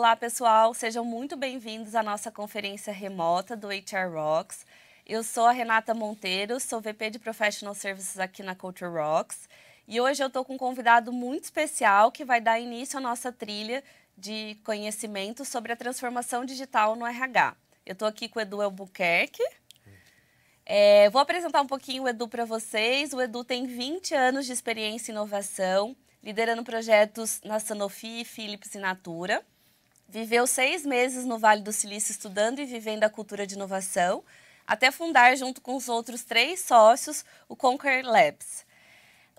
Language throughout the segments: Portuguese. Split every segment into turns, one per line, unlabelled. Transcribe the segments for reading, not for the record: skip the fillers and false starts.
Olá, pessoal, sejam muito bem-vindos à nossa conferência remota do HR Rocks. Eu sou a Renata Monteiro, sou VP de Professional Services aqui na Culture Rocks e hoje eu estou com um convidado muito especial que vai dar início à nossa trilha de conhecimento sobre a transformação digital no RH. Eu estou aqui com o Edu Albuquerque. Vou apresentar um pouquinho o Edu para vocês. O Edu tem 20 anos de experiência em inovação, liderando projetos na Sanofi, Philips e Natura. Viveu 6 meses no Vale do Silício estudando e vivendo a cultura de inovação, até fundar, junto com os outros 3 sócios, o Conquer Labs,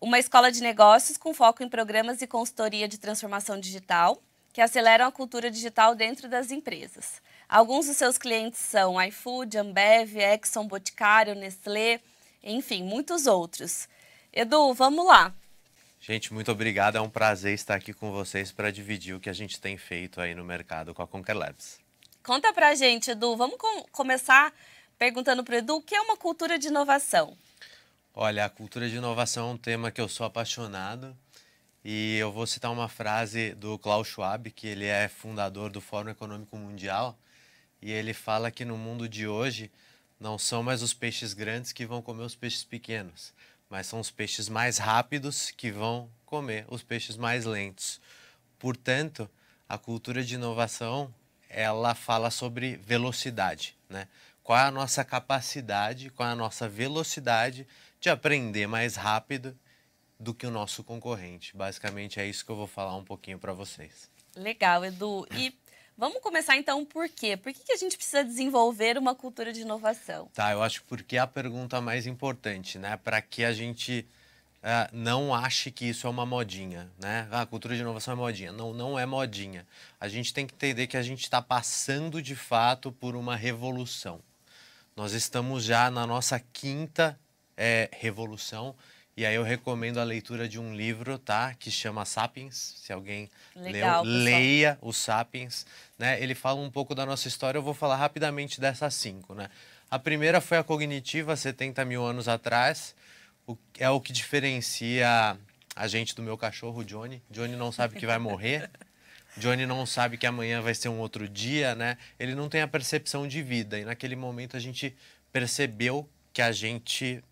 uma escola de negócios com foco em programas e consultoria de transformação digital, que aceleram a cultura digital dentro das empresas. Alguns dos seus clientes são iFood, Ambev, Exxon, Boticário, Nestlé, enfim, muitos outros. Edu, vamos lá!
Gente, muito obrigado. É um prazer estar aqui com vocês para dividir o que a gente tem feito aí no mercado com a Conquer Labs.
Conta pra gente, Edu. Vamos começar perguntando pro Edu o que é uma cultura de inovação.
Olha, a cultura de inovação é um tema que eu sou apaixonado e eu vou citar uma frase do Klaus Schwab, que ele é fundador do Fórum Econômico Mundial, e ele fala que no mundo de hoje não são mais os peixes grandes que vão comer os peixes pequenos, mas são os peixes mais rápidos que vão comer os peixes mais lentos. Portanto, a cultura de inovação, ela fala sobre velocidade, né? Qual é a nossa capacidade, qual é a nossa velocidade de aprender mais rápido do que o nosso concorrente. Basicamente é isso que eu vou falar um pouquinho para vocês.
Legal, Edu. E vamos começar então por quê? Por que a gente precisa desenvolver uma cultura de inovação?
Tá, eu acho que porque é a pergunta mais importante, né? Para que a gente não ache que isso é uma modinha, né? A cultura de inovação é modinha. Não, não é modinha. A gente tem que entender que a gente está passando de fato por uma revolução. Nós estamos já na nossa 5ª revolução. E aí eu recomendo a leitura de um livro, tá? Que chama Sapiens. Se alguém
Legal,
leu, leia o Sapiens, né? Ele fala um pouco da nossa história. Eu vou falar rapidamente dessas 5, né? A primeira foi a cognitiva, 70 mil anos atrás. É o que diferencia a gente do meu cachorro, Johnny. Johnny não sabe que vai morrer. Johnny não sabe que amanhã vai ser um outro dia, né? Ele não tem a percepção de vida. E naquele momento a gente percebeu que a gente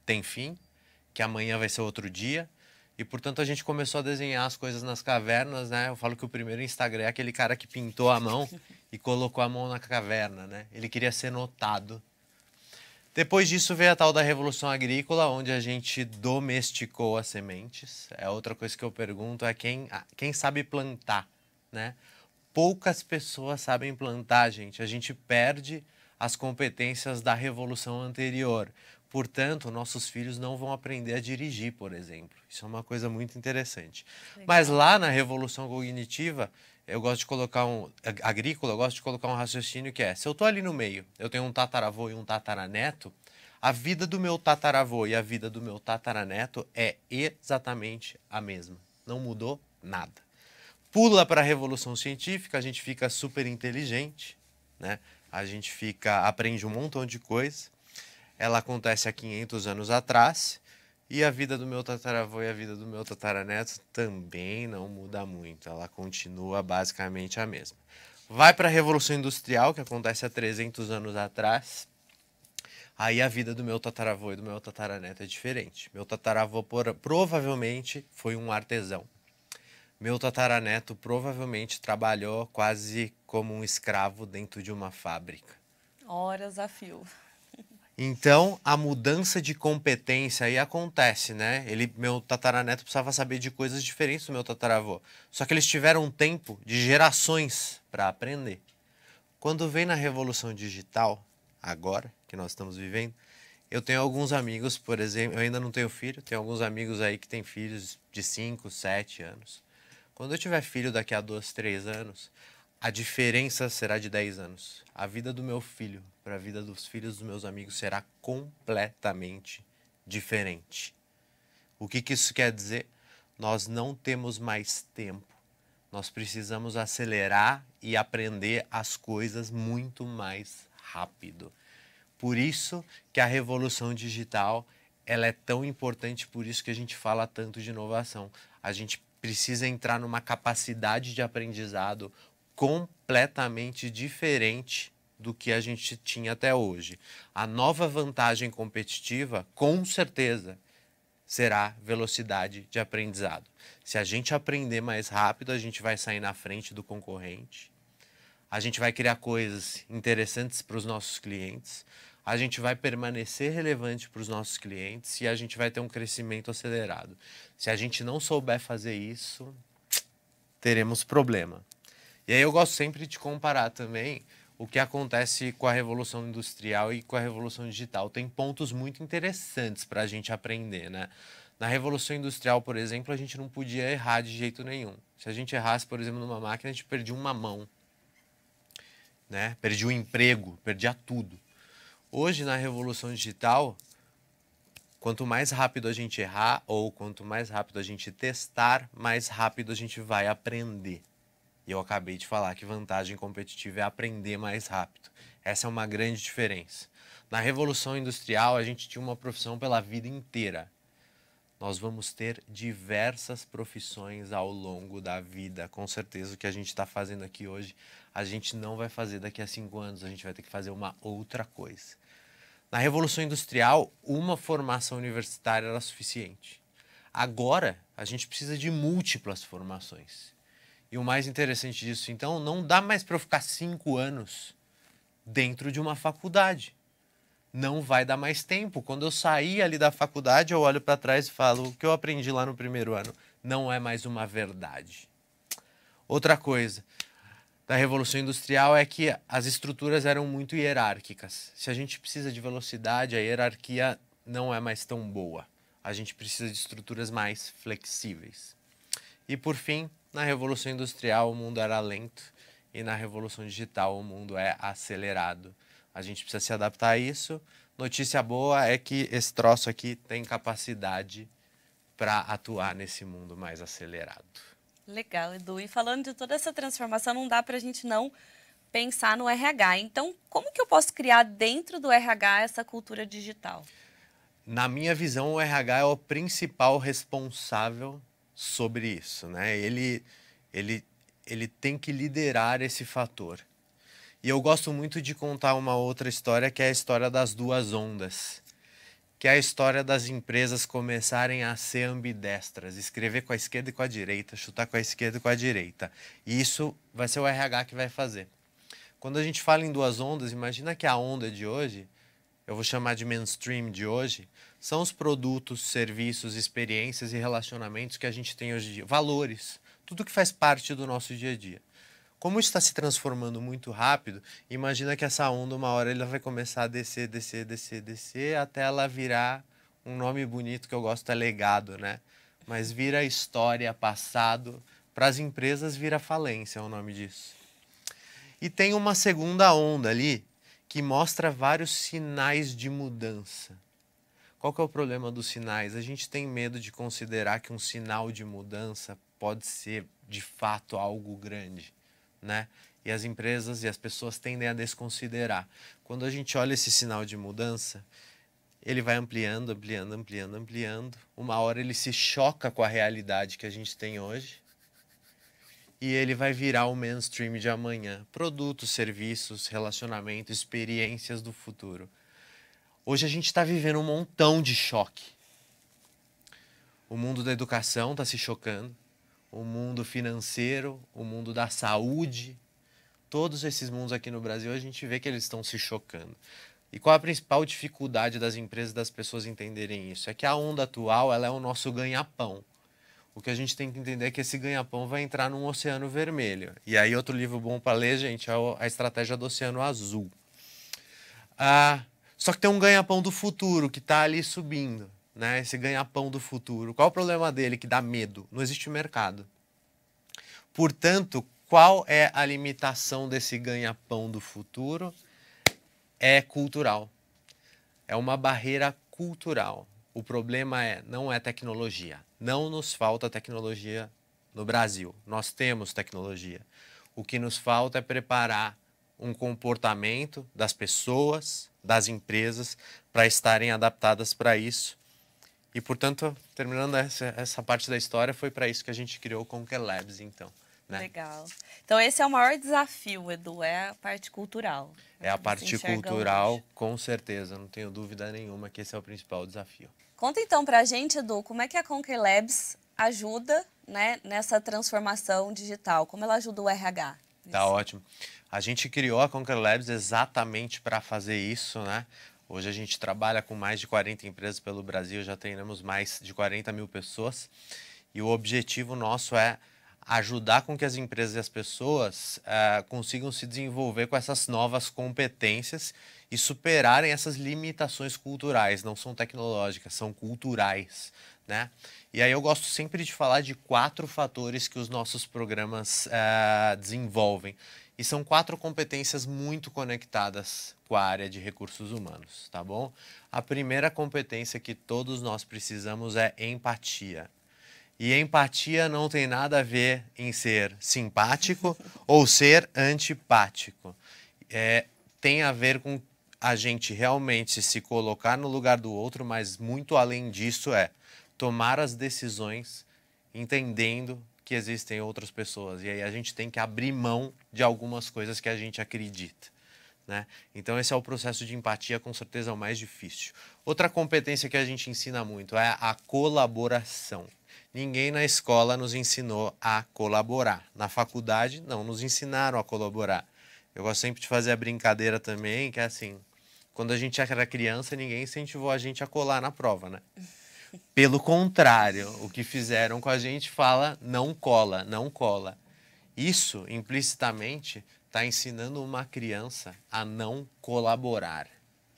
tem fim, que amanhã vai ser outro dia. E, portanto, a gente começou a desenhar as coisas nas cavernas, né? Eu falo que o primeiro Instagram é aquele cara que pintou a mão e colocou a mão na caverna, né? Ele queria ser notado. Depois disso veio a tal da Revolução Agrícola, onde a gente domesticou as sementes. É outra coisa que eu pergunto, é quem sabe plantar, né? Poucas pessoas sabem plantar, gente. A gente perde as competências da revolução anterior. Portanto, nossos filhos não vão aprender a dirigir, por exemplo. Isso é uma coisa muito interessante.
Legal.
Mas lá na revolução cognitiva, eu gosto de colocar agrícola, eu gosto de colocar um raciocínio que é, se eu estou ali no meio, eu tenho um tataravô e um tataraneto, a vida do meu tataravô e a vida do meu tataraneto é exatamente a mesma. Não mudou nada. Pula para a revolução científica, a gente fica super inteligente, né? A gente aprende um montão de coisa. Ela acontece há 500 anos atrás e a vida do meu tataravô e a vida do meu tataraneto também não muda muito. Ela continua basicamente a mesma. Vai para a Revolução Industrial, que acontece há 300 anos atrás. Aí a vida do meu tataravô e do meu tataraneto é diferente. Meu tataravô provavelmente foi um artesão. Meu tataraneto provavelmente trabalhou quase como um escravo dentro de uma fábrica.
Horas a fio.
Então, a mudança de competência aí acontece, né? Meu tataraneto precisava saber de coisas diferentes do meu tataravô. Só que eles tiveram um tempo de gerações para aprender. Quando vem na Revolução Digital, agora que nós estamos vivendo, eu tenho alguns amigos, por exemplo, eu ainda não tenho filho, tenho alguns amigos aí que têm filhos de 5, 7 anos. Quando eu tiver filho daqui a 2, 3 anos, a diferença será de 10 anos. A vida do meu filho para a vida dos filhos dos meus amigos será completamente diferente. O que isso quer dizer? Nós não temos mais tempo. Nós precisamos acelerar e aprender as coisas muito mais rápido. Por isso que a revolução digital ela é tão importante, por isso que a gente fala tanto de inovação. A gente precisa entrar numa capacidade de aprendizado completamente diferente do que a gente tinha até hoje. A nova vantagem competitiva, com certeza, será velocidade de aprendizado. Se a gente aprender mais rápido, a gente vai sair na frente do concorrente. A gente vai criar coisas interessantes para os nossos clientes. A gente vai permanecer relevante para os nossos clientes e a gente vai ter um crescimento acelerado. Se a gente não souber fazer isso, teremos problema. E aí eu gosto sempre de comparar também o que acontece com a Revolução Industrial e com a Revolução Digital. Tem pontos muito interessantes para a gente aprender, né? Na Revolução Industrial, por exemplo, a gente não podia errar de jeito nenhum. Se a gente errasse, por exemplo, numa máquina, a gente perdia uma mão, né? Perdia o emprego, perdia tudo. Hoje, na Revolução Digital, quanto mais rápido a gente errar ou quanto mais rápido a gente testar, mais rápido a gente vai aprender. E eu acabei de falar que vantagem competitiva é aprender mais rápido. Essa é uma grande diferença. Na Revolução Industrial, a gente tinha uma profissão pela vida inteira. Nós vamos ter diversas profissões ao longo da vida. Com certeza o que a gente está fazendo aqui hoje, a gente não vai fazer daqui a 5 anos. A gente vai ter que fazer uma outra coisa. Na Revolução Industrial, uma formação universitária era suficiente. Agora, a gente precisa de múltiplas formações. E o mais interessante disso, então, não dá mais para eu ficar 5 anos dentro de uma faculdade. Não vai dar mais tempo. Quando eu sair ali da faculdade, eu olho para trás e falo, o que eu aprendi lá no primeiro ano não é mais uma verdade. Outra coisa da Revolução Industrial é que as estruturas eram muito hierárquicas. Se a gente precisa de velocidade, a hierarquia não é mais tão boa. A gente precisa de estruturas mais flexíveis. E por fim, na Revolução Industrial o mundo era lento e na Revolução Digital o mundo é acelerado. A gente precisa se adaptar a isso. Notícia boa é que esse troço aqui tem capacidade para atuar nesse mundo mais acelerado.
Legal, Edu. E falando de toda essa transformação, não dá para a gente não pensar no RH. Então, como que eu posso criar dentro do RH essa cultura digital?
Na minha visão, o RH é o principal responsável sobre isso, né? Ele tem que liderar esse fator. E eu gosto muito de contar uma outra história, que é a história das duas ondas, que é a história das empresas começarem a ser ambidestras, escrever com a esquerda e com a direita, chutar com a esquerda e com a direita. E isso vai ser o RH que vai fazer. Quando a gente fala em duas ondas, imagina que a onda de hoje, eu vou chamar de mainstream de hoje, são os produtos, serviços, experiências e relacionamentos que a gente tem hoje em dia, valores, tudo que faz parte do nosso dia a dia. Como isso está se transformando muito rápido, imagina que essa onda, uma hora, ela vai começar a descer, descer, descer, descer, até ela virar um nome bonito que eu gosto, é legado, né? Mas vira história, passado, para as empresas vira falência, é o nome disso. E tem uma segunda onda ali, que mostra vários sinais de mudança. Qual que é o problema dos sinais? A gente tem medo de considerar que um sinal de mudança pode ser, de fato, algo grande, né? E as empresas e as pessoas tendem a desconsiderar. Quando a gente olha esse sinal de mudança, ele vai ampliando, ampliando, ampliando, ampliando. Uma hora ele se choca com a realidade que a gente tem hoje e ele vai virar o mainstream de amanhã. Produtos, serviços, relacionamento, experiências do futuro. Hoje a gente está vivendo um montão de choque. O mundo da educação está se chocando, o mundo financeiro, o mundo da saúde, todos esses mundos aqui no Brasil a gente vê que eles estão se chocando. E qual a principal dificuldade das empresas e das pessoas entenderem isso? É que a onda atual ela é o nosso ganha-pão. O que a gente tem que entender é que esse ganha-pão vai entrar num oceano vermelho. E aí outro livro bom para ler, gente, é a Estratégia do Oceano Azul. Só que tem um ganha-pão do futuro que está ali subindo, né? Esse ganha-pão do futuro. Qual o problema dele que dá medo? Não existe mercado. Portanto, qual é a limitação desse ganha-pão do futuro? É cultural. É uma barreira cultural. O problema não é tecnologia. Não nos falta tecnologia no Brasil. Nós temos tecnologia. O que nos falta é preparar um comportamento das pessoas, das empresas, para estarem adaptadas para isso. E, portanto, terminando essa parte da história, foi para isso que a gente criou o Conquer Labs, então. né?
Legal. Então esse é o maior desafio, Edu, é a parte cultural.
É a
Você
parte
enxerga
cultural,
hoje.
com certeza, não tenho dúvida nenhuma que esse é o principal desafio.
Conta então pra gente, Edu, como é que a Conquer Labs ajuda, né, nessa transformação digital? Como ela ajuda o RH?
Tá ótimo. A gente criou a Conquer Labs exatamente para fazer isso, né? Hoje a gente trabalha com mais de 40 empresas pelo Brasil, já treinamos mais de 40 mil pessoas. E o objetivo nosso é ajudar com que as empresas e as pessoas consigam se desenvolver com essas novas competências e superarem essas limitações culturais. Não são tecnológicas, são culturais, né? E aí eu gosto sempre de falar de 4 fatores que os nossos programas desenvolvem. E são 4 competências muito conectadas com a área de recursos humanos, tá bom? A primeira competência que todos nós precisamos é empatia. E empatia não tem nada a ver em ser simpático ou ser antipático. Tem a ver com a gente realmente se colocar no lugar do outro, mas muito além disso é tomar as decisões entendendo que existem outras pessoas. E aí a gente tem que abrir mão de algumas coisas que a gente acredita, né? Então esse é o processo de empatia, com certeza é o mais difícil. Outra competência que a gente ensina muito é a colaboração. Ninguém na escola nos ensinou a colaborar. Na faculdade, não nos ensinaram a colaborar. Eu gosto sempre de fazer a brincadeira também, que é assim, quando a gente era criança, ninguém incentivou a gente a colar na prova, né? Pelo contrário, o que fizeram com a gente fala não cola, não cola. Isso, implicitamente, está ensinando uma criança a não colaborar.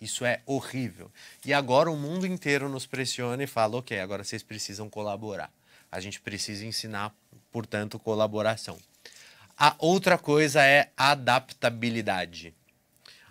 Isso é horrível. E agora o mundo inteiro nos pressiona e fala, ok, agora vocês precisam colaborar. A gente precisa ensinar, portanto, colaboração. A outra coisa é adaptabilidade.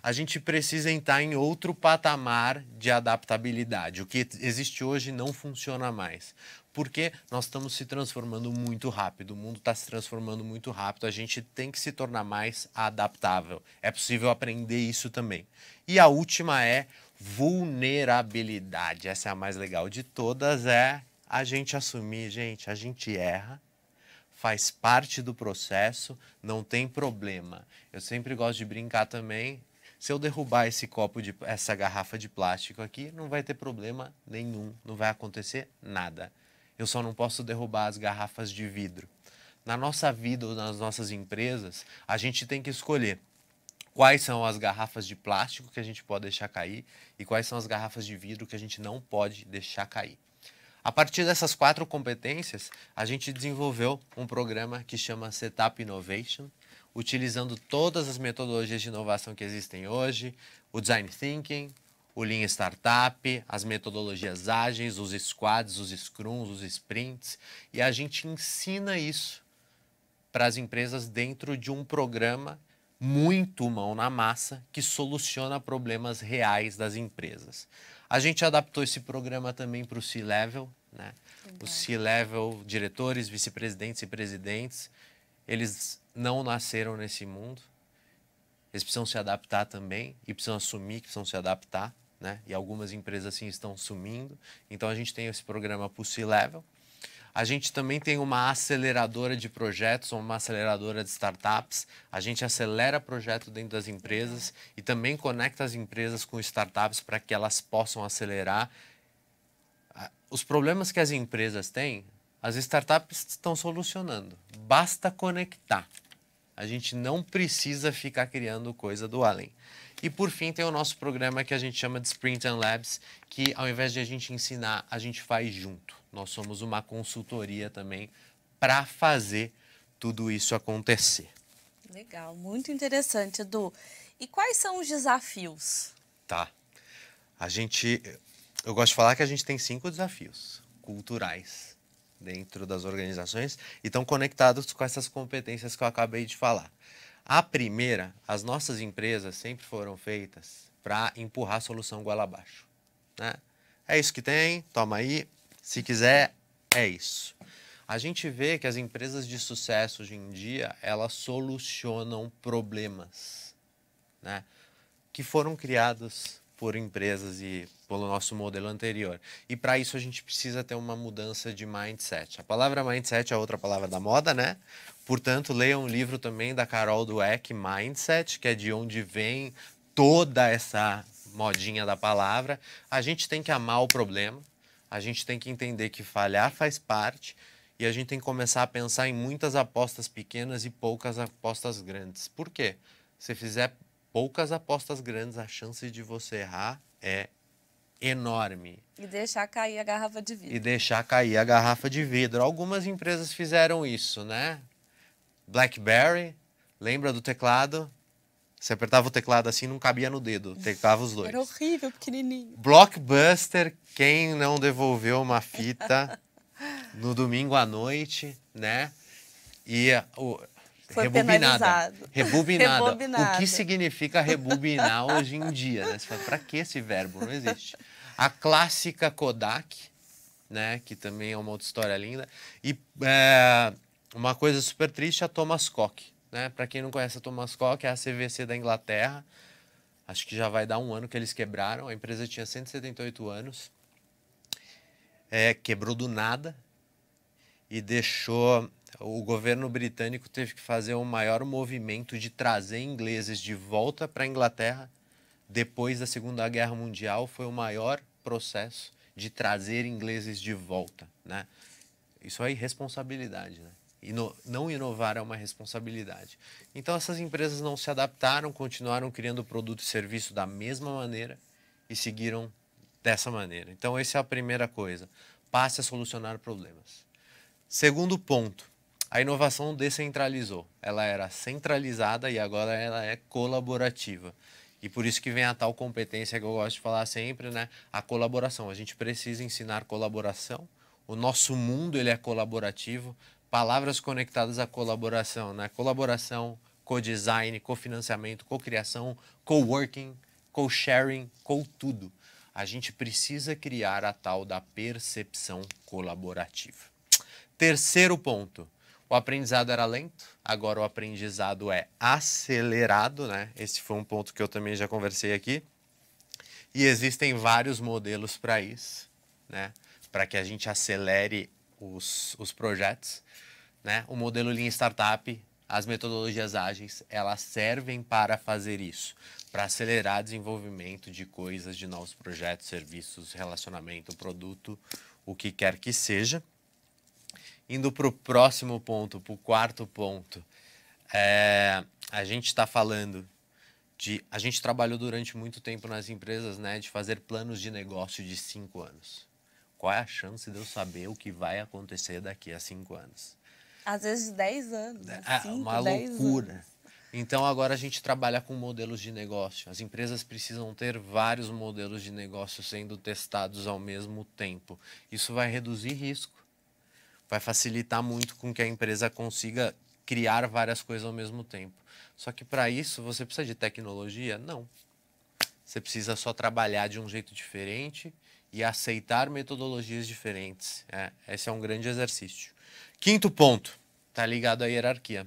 A gente precisa entrar em outro patamar de adaptabilidade. O que existe hoje não funciona mais. Porque nós estamos se transformando muito rápido, o mundo está se transformando muito rápido, a gente tem que se tornar mais adaptável. É possível aprender isso também. E a última é vulnerabilidade. Essa é a mais legal de todas, é a gente assumir, gente, a gente erra, faz parte do processo, não tem problema. Eu sempre gosto de brincar também. Se eu derrubar essa garrafa de plástico aqui, não vai ter problema nenhum, não vai acontecer nada. Eu só não posso derrubar as garrafas de vidro. Na nossa vida ou nas nossas empresas, a gente tem que escolher quais são as garrafas de plástico que a gente pode deixar cair e quais são as garrafas de vidro que a gente não pode deixar cair. A partir dessas 4 competências, a gente desenvolveu um programa que chama Setup Innovation, utilizando todas as metodologias de inovação que existem hoje, o Design Thinking, o Lean Startup, as metodologias ágeis, os squads, os scrums, os sprints, e a gente ensina isso para as empresas dentro de um programa muito mão na massa que soluciona problemas reais das empresas. A gente adaptou esse programa também para o C-Level, né? O C-Level, diretores, vice-presidentes e presidentes, eles não nasceram nesse mundo, eles precisam se adaptar também e precisam assumir que precisam se adaptar, né? E algumas empresas assim estão sumindo, então a gente tem esse programa para o C-Level. A gente também tem uma aceleradora de projetos, uma aceleradora de startups. A gente acelera projeto dentro das empresas e também conecta as empresas com startups para que elas possam acelerar. Os problemas que as empresas têm, as startups estão solucionando. Basta conectar. A gente não precisa ficar criando coisa do além. E por fim tem o nosso programa que a gente chama de Sprint and Labs, que ao invés de a gente ensinar, a gente faz junto. Nós somos uma consultoria também para fazer tudo isso acontecer.
Legal, muito interessante, Edu. E quais são os desafios?
Tá. Eu gosto de falar que a gente tem 5 desafios culturais dentro das organizações e estão conectados com essas competências que eu acabei de falar. A primeira, as nossas empresas sempre foram feitas para empurrar a solução goela abaixo, né? É isso que tem, toma aí, se quiser, é isso. A gente vê que as empresas de sucesso hoje em dia, elas solucionam problemas, né, que foram criados por empresas e pelo nosso modelo anterior. E para isso a gente precisa ter uma mudança de mindset. A palavra mindset é outra palavra da moda, né? Portanto, leiam um livro também da Carol Dweck, Mindset, que é de onde vem toda essa modinha da palavra. A gente tem que amar o problema, a gente tem que entender que falhar faz parte e a gente tem que começar a pensar em muitas apostas pequenas e poucas apostas grandes. Por quê? Se fizer poucas apostas grandes, a chance de você errar é enorme.
E deixar cair a garrafa de vidro.
E deixar cair a garrafa de vidro. Algumas empresas fizeram isso, né? BlackBerry, lembra do teclado? Você apertava o teclado assim, não cabia no dedo, teclava os dois.
Era horrível, pequenininho.
Blockbuster, quem não devolveu uma fita no domingo à noite, né? E
Foi
rebobinada.
penalizado.
Rebobinada.
Rebobinada.
O que significa rebobinar hoje em dia, né? Você fala, pra que esse verbo? Não existe. A clássica Kodak, né? Que também é uma outra história linda. E uma coisa super triste, a Thomas Cook, né? Para quem não conhece a Thomas Cook, é a CVC da Inglaterra. Acho que já vai dar um ano que eles quebraram. A empresa tinha 178 anos. Quebrou do nada e deixou... O governo britânico teve que fazer um maior movimento de trazer ingleses de volta para a Inglaterra. Depois da Segunda Guerra Mundial, foi o maior processo de trazer ingleses de volta, né? Isso é irresponsabilidade, né? Não inovar é uma responsabilidade. Então, essas empresas não se adaptaram, continuaram criando produto e serviço da mesma maneira e seguiram dessa maneira. Então, essa é a primeira coisa. Passe a solucionar problemas. Segundo ponto, a inovação descentralizou. Ela era centralizada e agora ela é colaborativa. E por isso que vem a tal competência que eu gosto de falar sempre, né? A colaboração. A gente precisa ensinar colaboração. O nosso mundo ele é colaborativo. Palavras conectadas à colaboração, né? Colaboração, co-design, cofinanciamento, cocriação, coworking, co-sharing, co-tudo. A gente precisa criar a tal da percepção colaborativa. Terceiro ponto. O aprendizado era lento, agora o aprendizado é acelerado, né? Esse foi um ponto que eu também já conversei aqui. E existem vários modelos para isso, né? Para que a gente acelere os projetos, né? O modelo Lean Startup, as metodologias ágeis, elas servem para fazer isso, para acelerar desenvolvimento de coisas, de novos projetos, serviços, relacionamento, produto, o que quer que seja. Indo para o próximo ponto, para o quarto ponto, a gente está falando de... A gente trabalhou durante muito tempo nas empresas, né, de fazer planos de negócio de 5 anos. Qual é a chance de eu saber o que vai acontecer daqui a 5 anos?
Às vezes 10 anos.
Uma loucura. Então, agora a gente trabalha com modelos de negócio. As empresas precisam ter vários modelos de negócio sendo testados ao mesmo tempo. Isso vai reduzir risco. Vai facilitar muito com que a empresa consiga criar várias coisas ao mesmo tempo. Só que para isso você precisa de tecnologia? Não. Você precisa só trabalhar de um jeito diferente e aceitar metodologias diferentes. Esse é um grande exercício. Quinto ponto, está ligado à hierarquia.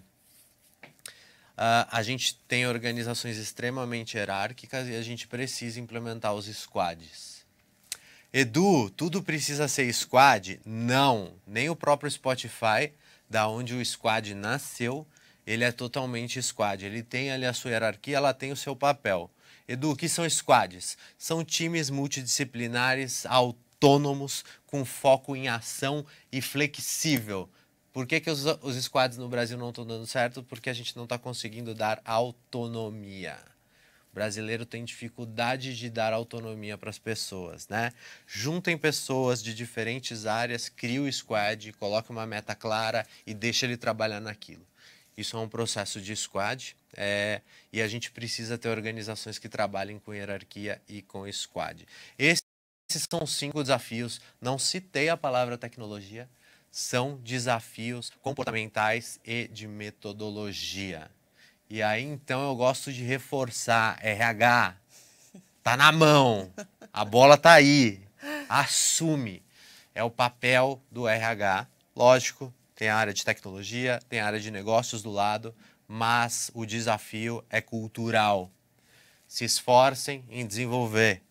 A gente tem organizações extremamente hierárquicas e a gente precisa implementar os squads. Edu, tudo precisa ser squad? Não, nem o próprio Spotify, da onde o squad nasceu, ele é totalmente squad. Ele tem ali a sua hierarquia, ela tem o seu papel. Edu, o que são squads? São times multidisciplinares, autônomos, com foco em ação e flexível. Por que os squads no Brasil não estão dando certo? Porque a gente não está conseguindo dar autonomia. O brasileiro tem dificuldade de dar autonomia para as pessoas, né? Juntem pessoas de diferentes áreas, cria o squad, coloca uma meta clara e deixa ele trabalhar naquilo. Isso é um processo de squad e a gente precisa ter organizações que trabalhem com hierarquia e com squad. Esses são 5 desafios. Não citei a palavra tecnologia. São desafios comportamentais e de metodologia. E aí, então, eu gosto de reforçar. RH, tá na mão, a bola tá aí, assume. É o papel do RH. Lógico, tem a área de tecnologia, tem a área de negócios do lado, mas o desafio é cultural. Se esforcem em desenvolver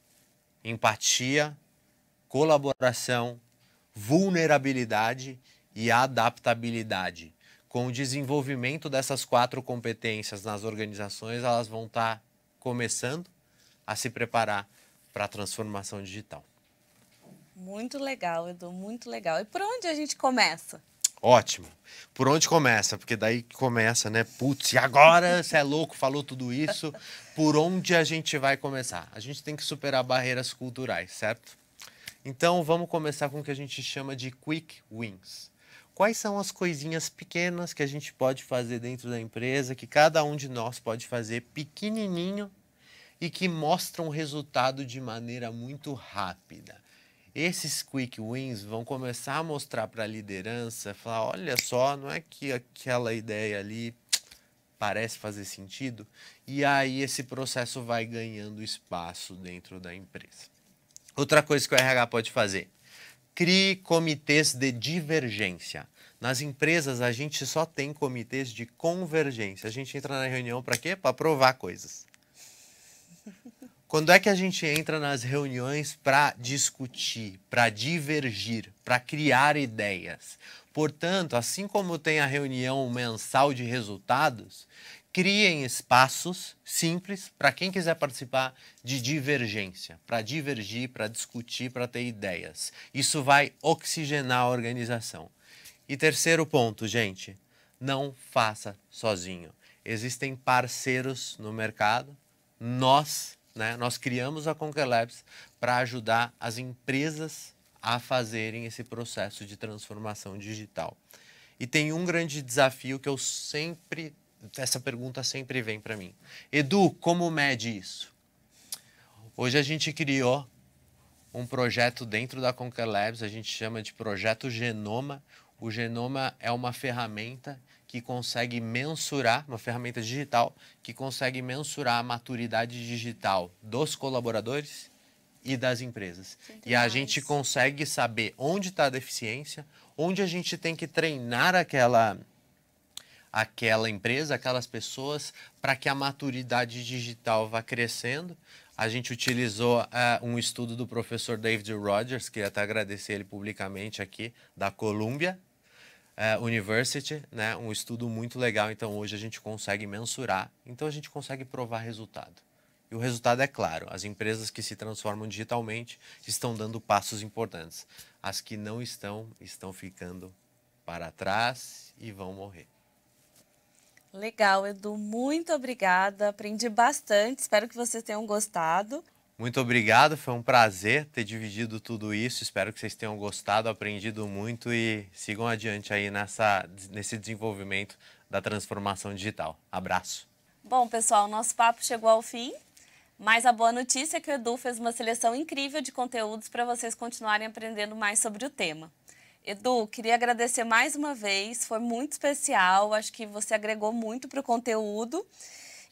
empatia, colaboração, vulnerabilidade e adaptabilidade. com o desenvolvimento dessas 4 competências nas organizações, elas vão estar começando a se preparar para a transformação digital.
Muito legal, Edu, muito legal. E por onde a gente começa?
Ótimo. Por onde começa? Porque daí começa, né? Putz, e agora? Você é louco, falou tudo isso. Por onde a gente vai começar? A gente tem que superar barreiras culturais, certo? Então, vamos começar com o que a gente chama de quick wins. Quais são as coisinhas pequenas que a gente pode fazer dentro da empresa, que cada um de nós pode fazer pequenininho e que mostram resultado de maneira muito rápida? Esses quick wins vão começar a mostrar para a liderança, falar, olha só, não é que aquela ideia ali parece fazer sentido? E aí esse processo vai ganhando espaço dentro da empresa. Outra coisa que o RH pode fazer, crie comitês de divergência. Nas empresas, a gente só tem comitês de convergência. A gente entra na reunião para quê? Para provar coisas. Quando é que a gente entra nas reuniões para discutir, para divergir, para criar ideias? Portanto, assim como tem a reunião mensal de resultados, criem espaços simples para quem quiser participar de divergência, para divergir, para discutir, para ter ideias. Isso vai oxigenar a organização. E terceiro ponto, gente, não faça sozinho. Existem parceiros no mercado, nós criamos a Conquer Labs para ajudar as empresas a fazerem esse processo de transformação digital. E tem um grande desafio que essa pergunta sempre vem para mim. Edu, como mede isso? Hoje a gente criou um projeto dentro da Conquer Labs, a gente chama de Projeto Genoma. O Genoma é uma ferramenta que consegue mensurar, uma ferramenta digital, que consegue mensurar a maturidade digital dos colaboradores e das empresas. E a gente consegue saber onde está a deficiência, onde a gente tem que treinar aquela empresa, aquelas pessoas, para que a maturidade digital vá crescendo. A gente utilizou um estudo do professor David Rogers, queria até agradecer ele publicamente aqui, da Columbia University, né? Um estudo muito legal. Então, hoje a gente consegue mensurar, então a gente consegue provar resultado. E o resultado é claro, as empresas que se transformam digitalmente estão dando passos importantes. As que não estão ficando para trás e vão morrer.
Legal, Edu, muito obrigada, aprendi bastante, espero que vocês tenham gostado.
Muito obrigado, foi um prazer ter dividido tudo isso, espero que vocês tenham gostado, aprendido muito e sigam adiante aí nesse desenvolvimento da transformação digital. Abraço.
Bom, pessoal, nosso papo chegou ao fim, mas a boa notícia é que o Edu fez uma seleção incrível de conteúdos para vocês continuarem aprendendo mais sobre o tema. Edu, queria agradecer mais uma vez, foi muito especial, acho que você agregou muito para o conteúdo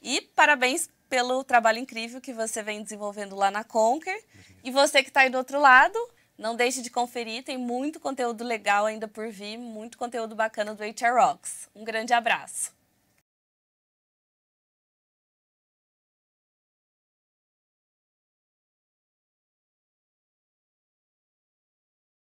e parabéns pelo trabalho incrível que você vem desenvolvendo lá na Conquer. E você que está aí do outro lado, não deixe de conferir, tem muito conteúdo legal ainda por vir, muito conteúdo bacana do HR Rocks. Um grande abraço!